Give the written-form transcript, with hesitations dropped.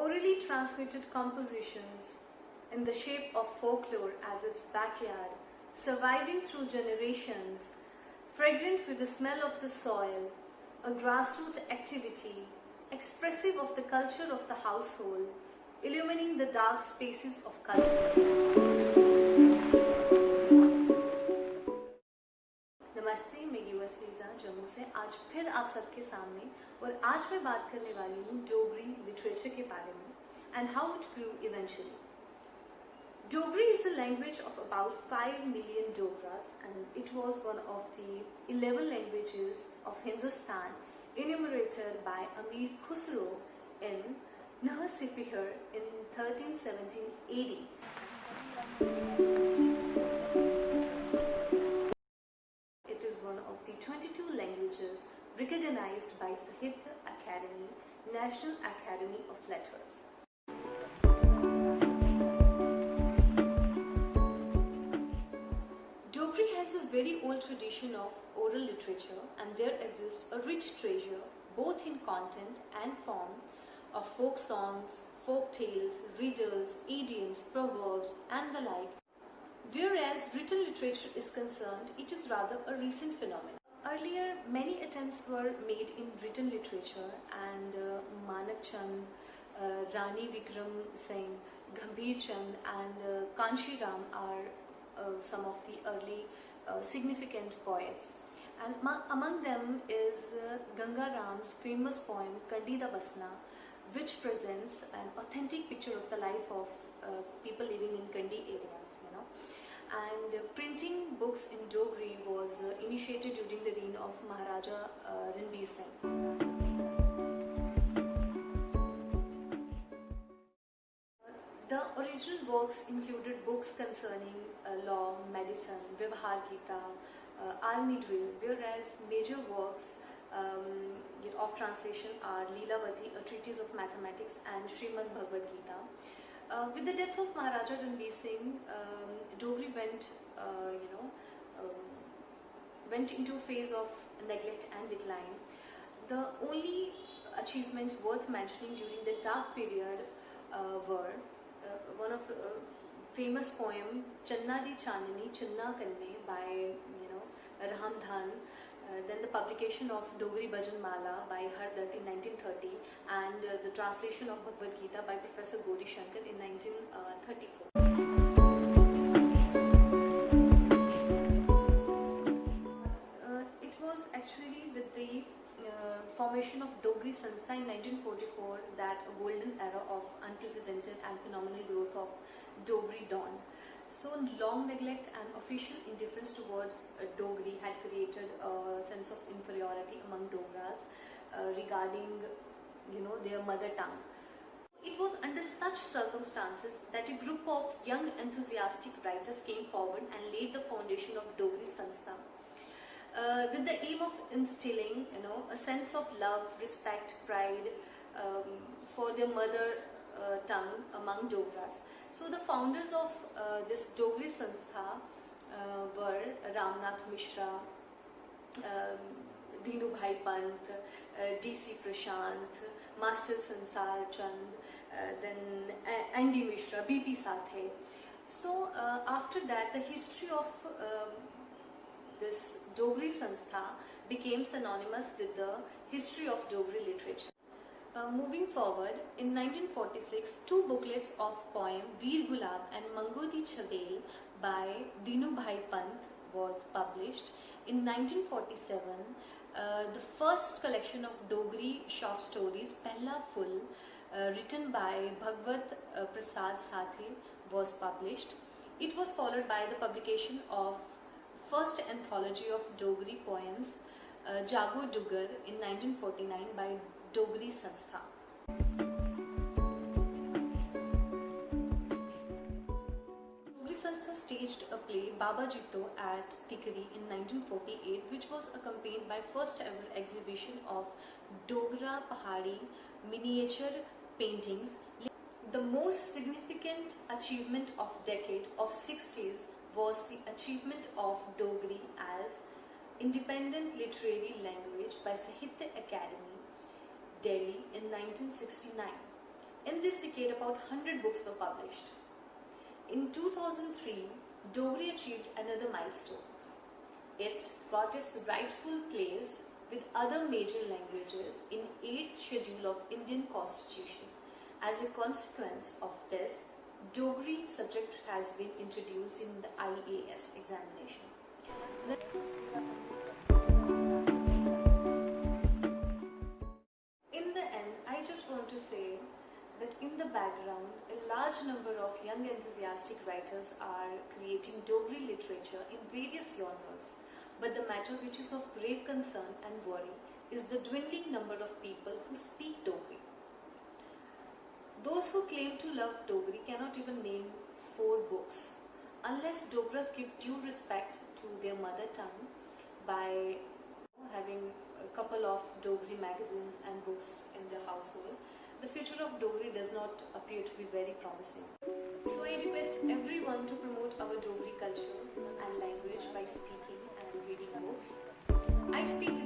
orally transmitted compositions in the shape of folklore as its backyard, surviving through generations, fragrant with the smell of the soil, a grassroots activity, expressive of the culture of the household, illumining the dark spaces of culture. नमस्ते, मैं US Lisa Jammu से आज फिर आप सबके सामने, और आज मैं बात करने वाली हूँ डोगरी लिटरेचर के बारे में and how it grew eventually. Dogri is the language of about 5 million Dogras, and it was one of the 11 languages of Hindustan enumerated by Amir Khusro in Nahar-Sipihar in 1317 AD. It is one of the 22 languages recognized by Sahitya Akademi, National Academy of Letters. Dogri has a very old tradition of oral literature, and there exists a rich treasure both in content and form of folk songs, folk tales, riddles, idioms, proverbs and the like. Whereas written literature is concerned, it is rather a recent phenomenon. Earlier, many attempts were made in written literature, and Manak Chand, Rani Vikram Singh, Gambhir Chand and Kanshi Ram are some of the early significant poets. And among them is Ganga Ram's famous poem Kandi Da Basna, which presents an authentic picture of the life of people living in Kandi areas, And printing books in Dogri was initiated during the reign of Maharaja Ranbir Singh. The original works included books concerning law, medicine, Vyavahar Gita, army drill, whereas major works of translation are Leelavati, a treatise of mathematics, and Srimad Bhagavad Gita. With the death of Maharaja Ranbir Singh, Dogri went into a phase of neglect and decline. The only achievements worth mentioning during the dark period were one of the famous poem Channa Di Chandni Channa Kanne by Rahamdhan, then the publication of Dogri Bhajan Mala by Hardat in 1930, and the translation of Bhagavad Gita by Professor Gauri Shankar in 1934. It was actually with the formation of Dogri Sanstha in 1944 that a golden era of unprecedented and phenomenal growth of Dogri dawned. So long neglect and official indifference towards Dogri had created a sense of inferiority among Dogras regarding their mother tongue. It was under such circumstances that a group of young enthusiastic writers came forward and laid the foundation of Dogri Sanstha. With the aim of instilling, a sense of love, respect, pride for their mother tongue among Dogras. So the founders of this Dogri Sanstha were Ramnath Mishra, Dinu Bhai Pant, D.C. Prashant, Master Sansar Chand, then Andy Mishra, B.P. Sathe. So after that, the history of this Dogri Sanstha became synonymous with the history of Dogri literature. Moving forward, in 1946, two booklets of poem Veer Gulab and Mango Di Chhabel by Dinu Bhai Pant was published. In 1947, the first collection of Dogri short stories, Pehla Full, written by Bhagwat Prasad Sathe, was published. It was followed by the publication of first anthology of Dogri poems, Jago Dugar, in 1949 by Dogri Sanstha. Dogri Sanstha staged a play Baba Jito at Tikri in 1948, which was accompanied by first ever exhibition of Dogra Pahari miniature paintings. The most significant achievement of decade of 60s was the achievement of Dogri as independent literary language by Sahitya Akademi, Delhi in 1969. In this decade, about 100 books were published. In 2003, Dogri achieved another milestone. It got its rightful place with other major languages in 8th schedule of Indian Constitution. As a consequence of this, Dogri subject has been introduced in the IAS examination. In the end, I just want to say that in the background, a large number of young enthusiastic writers are creating Dogri literature in various genres. But the matter which is of grave concern and worry is the dwindling number of people who speak Dogri. Those who claim to love Dogri cannot even name 4 books. Unless Dogras give due respect to their mother tongue by having a couple of Dogri magazines and books in the household, the future of Dogri does not appear to be very promising. So I request everyone to promote our Dogri culture and language by speaking and reading books. I speak